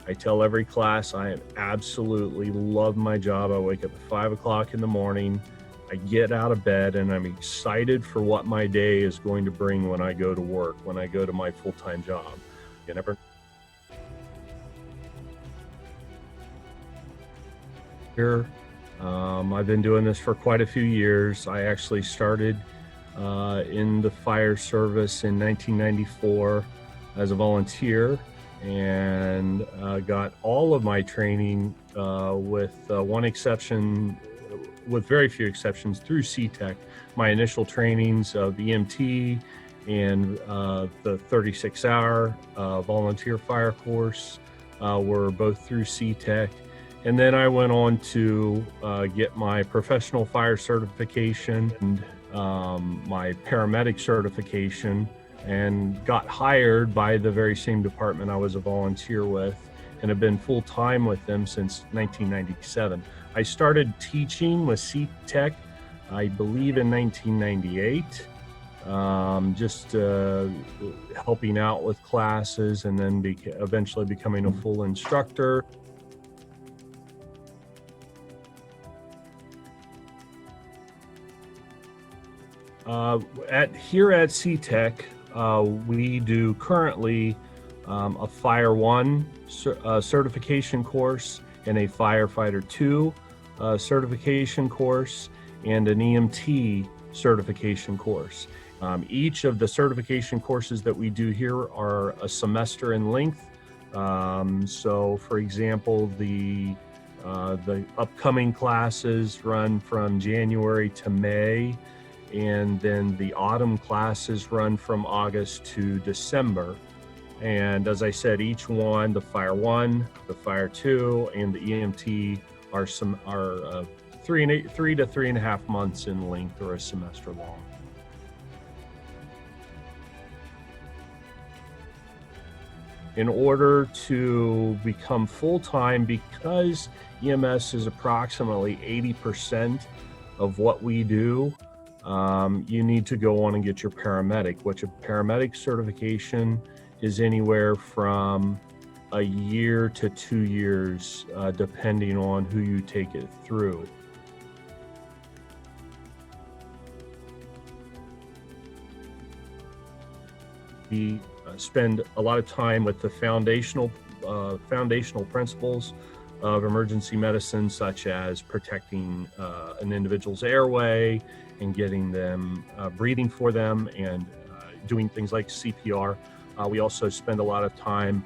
I tell every class I absolutely love my job. I wake up at 5 o'clock in the morning. I get out of bed and I'm excited for what my day is going to bring when I go to work, when I go to my full-time job. You never here. I've been doing this for quite a few years. I actually started in the fire service in 1994 as a volunteer, and got all of my training with one exception, with very few exceptions, through C-TEC. My initial trainings of EMT and the 36-hour volunteer fire course were both through C-TEC. And then I went on to get my professional fire certification and my paramedic certification, and got hired by the very same department I was a volunteer with, and have been full-time with them since 1997. I started teaching with C-TEC, I believe in 1998, just helping out with classes, and then eventually becoming a full instructor. Here at C-TEC, we do currently a Fire 1 certification course, and a Firefighter 2 certification course, and an EMT certification course. Each of the certification courses that we do here are a semester in length. So for example, the upcoming classes run from January to May, and then the autumn classes run from August to December. And as I said, each one, the Fire 1, the Fire 2, and the EMT are 3 to 3.5 months in length, or a semester long. In order to become full-time, because EMS is approximately 80% of what we do, you need to go on and get your paramedic, which a paramedic certification is anywhere from a year to 2 years, depending on who you take it through. We spend a lot of time with the foundational principles of emergency medicine, such as protecting an individual's airway and getting them breathing for them, and doing things like CPR. We also spend a lot of time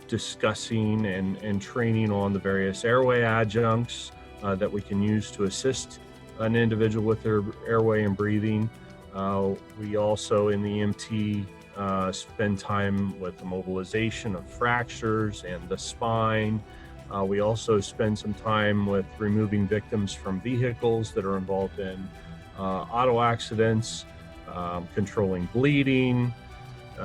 discussing and training on the various airway adjuncts that we can use to assist an individual with their airway and breathing. We also, in the EMT, spend time with the mobilization of fractures and the spine. We also spend some time with removing victims from vehicles that are involved in auto accidents, controlling bleeding,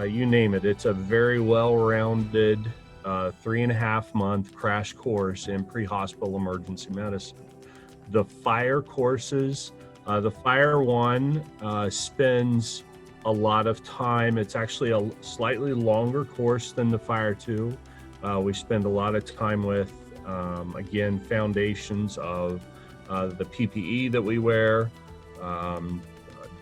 you name it. It's a very well-rounded 3.5-month crash course in pre-hospital emergency medicine. The fire courses, the Fire 1 spends a lot of time. It's actually a slightly longer course than the Fire 2. We spend a lot of time with, again, foundations of the PPE that we wear,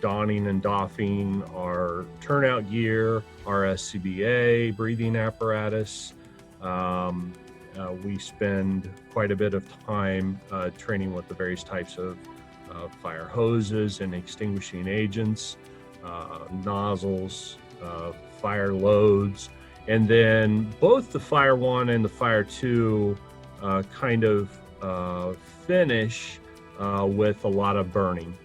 donning and doffing our turnout gear, our SCBA, breathing apparatus. We spend quite a bit of time training with the various types of fire hoses and extinguishing agents, nozzles, fire loads. And then both the Fire 1 and the Fire 2 kind of finish with a lot of burning.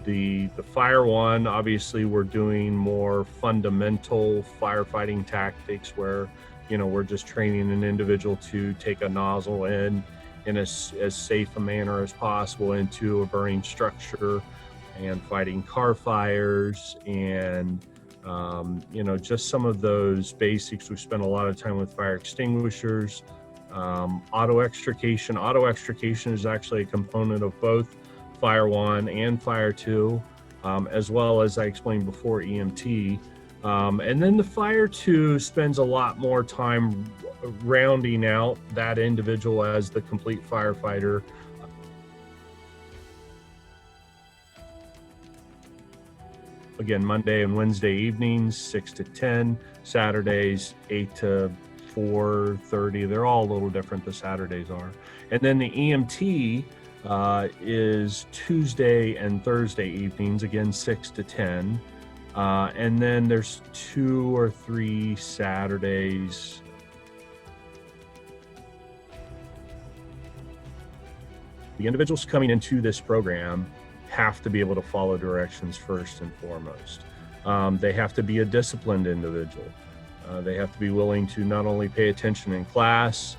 The Fire 1, obviously, we're doing more fundamental firefighting tactics where, we're just training an individual to take a nozzle in as safe a manner as possible into a burning structure, and fighting car fires, and just some of those basics. We spend a lot of time with fire extinguishers, auto extrication. Auto extrication is actually a component of both Fire 1 and Fire 2, as well as I explained before, EMT. And then the Fire 2 spends a lot more time rounding out that individual as the complete firefighter. Again, Monday and Wednesday evenings, 6 to 10, Saturdays, 8 to 4:30. They're all a little different, the Saturdays are. And then the EMT is Tuesday and Thursday evenings, again, 6 to 10. And then there's 2 or 3 Saturdays. The individuals coming into this program have to be able to follow directions first and foremost. They have to be a disciplined individual. They have to be willing to not only pay attention in class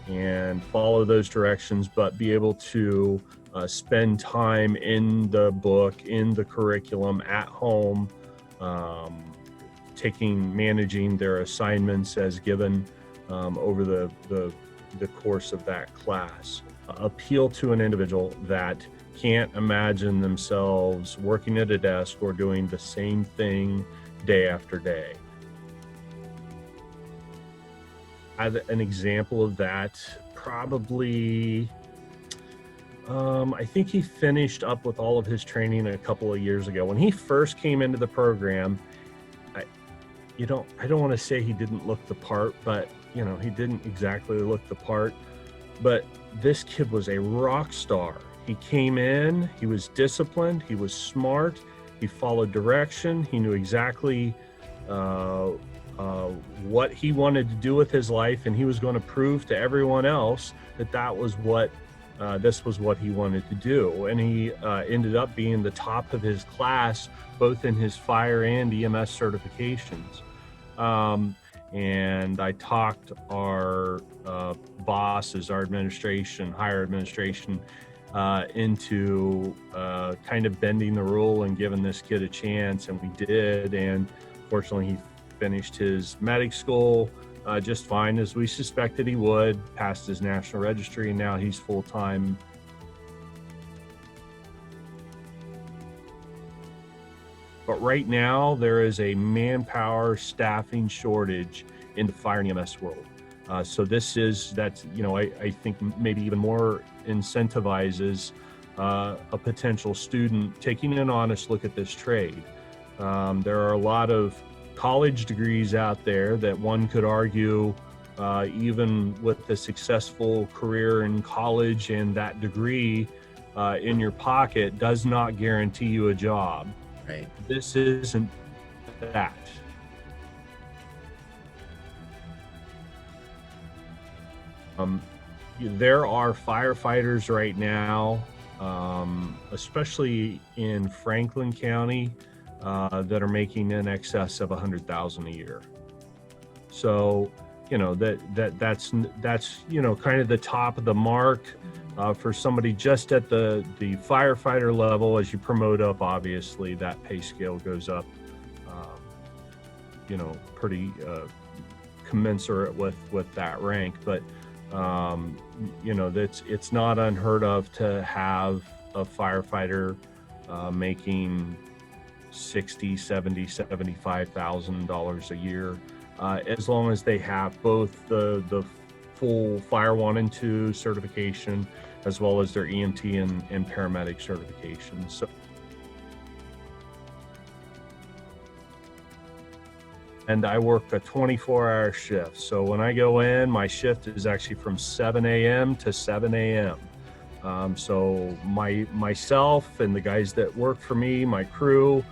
and follow those directions, but be able to spend time in the book, in the curriculum, at home, managing their assignments as given over the course of that class. Appeal to an individual that can't imagine themselves working at a desk or doing the same thing day after day. An example of that, probably, I think he finished up with all of his training a couple of years ago. When he first came into the program, I don't want to say he didn't look the part, but he didn't exactly look the part. But this kid was a rock star. He came in, he was disciplined, he was smart, he followed direction, he knew exactly what he wanted to do with his life, and he was going to prove to everyone else that this was what he wanted to do. And he ended up being the top of his class, both in his fire and EMS certifications. And I talked our bosses, our administration, higher administration, into kind of bending the rule and giving this kid a chance, and we did. And fortunately, he finished his medic school just fine, as we suspected he would, passed his national registry, and now he's full-time. But right now, there is a manpower staffing shortage in the fire and EMS world. So I think maybe even more incentivizes a potential student taking an honest look at this trade. There are a lot of college degrees out there that one could argue, even with a successful career in college and that degree in your pocket, does not guarantee you a job. Right. This isn't that. There are firefighters right now, especially in Franklin County, that are making in excess of $100,000 a year. So, that's kind of the top of the mark for somebody just at the firefighter level. As you promote up, obviously that pay scale goes up, pretty commensurate with that rank. But it's not unheard of to have a firefighter making $60,000, $70,000, $75,000 a year, as long as they have both the full Fire 1 and 2 certification, as well as their EMT and paramedic certifications. So, and I work a 24-hour shift. So when I go in, my shift is actually from 7 a.m. to 7 a.m. So myself and the guys that work for me, my crew,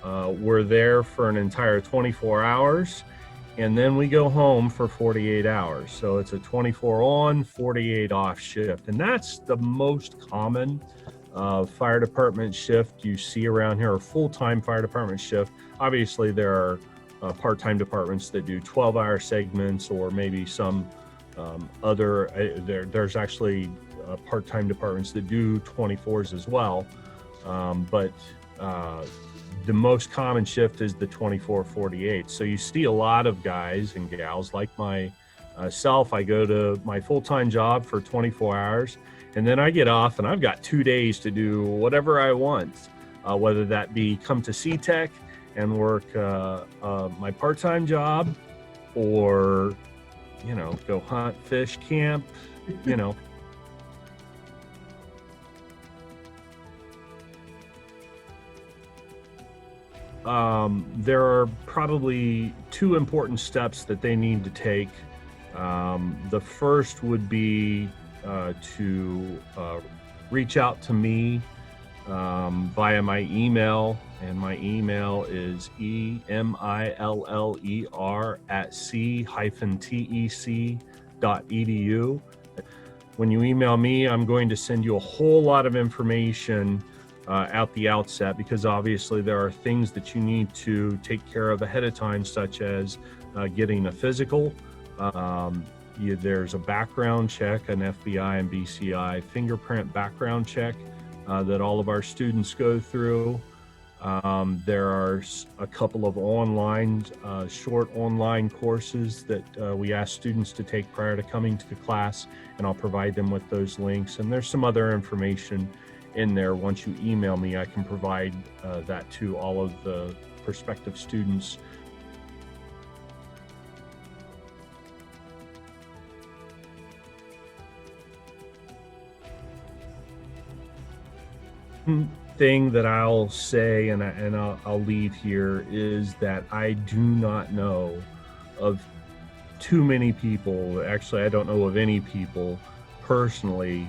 we're there for an entire 24 hours, and then we go home for 48 hours. So it's a 24 on, 48 off shift. And that's the most common fire department shift you see around here, or full-time fire department shift. Obviously, there are part-time departments that do 12-hour segments, or maybe some there's actually part-time departments that do 24s as well. But the most common shift is the 24-48. So you see a lot of guys and gals like myself. I go to my full-time job for 24 hours, and then I get off and I've got 2 days to do whatever I want, whether that be come to C-TEC and work my part-time job, or, go hunt, fish, camp, you know. There are probably two important steps that they need to take. The first would be to reach out to me via my email, and my email is emiller@c-tec.edu. When you email me, I'm going to send you a whole lot of information at the outset, because obviously there are things that you need to take care of ahead of time, such as getting a physical. There's a background check, an FBI and BCI fingerprint background check that all of our students go through. There are a couple of short online courses that we ask students to take prior to coming to class, and I'll provide them with those links. And there's some other information in there. Once you email me, I can provide that to all of the prospective students. Thing that I'll say, and I'll leave here, is that I do not know of too many people, actually I don't know of any people personally,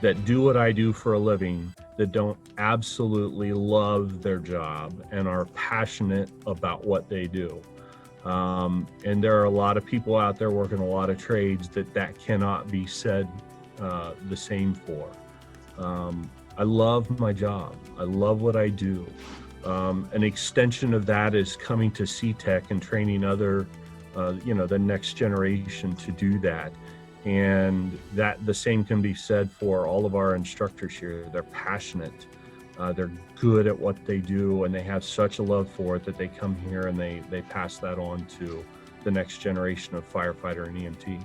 that do what I do for a living that don't absolutely love their job and are passionate about what they do. And there are a lot of people out there working a lot of trades that cannot be said the same for. I love my job. I love what I do. An extension of that is coming to C-TEC and training other, the next generation to do that. And that the same can be said for all of our instructors here. They're passionate. They're good at what they do, and they have such a love for it that they come here and they pass that on to the next generation of firefighter and EMT.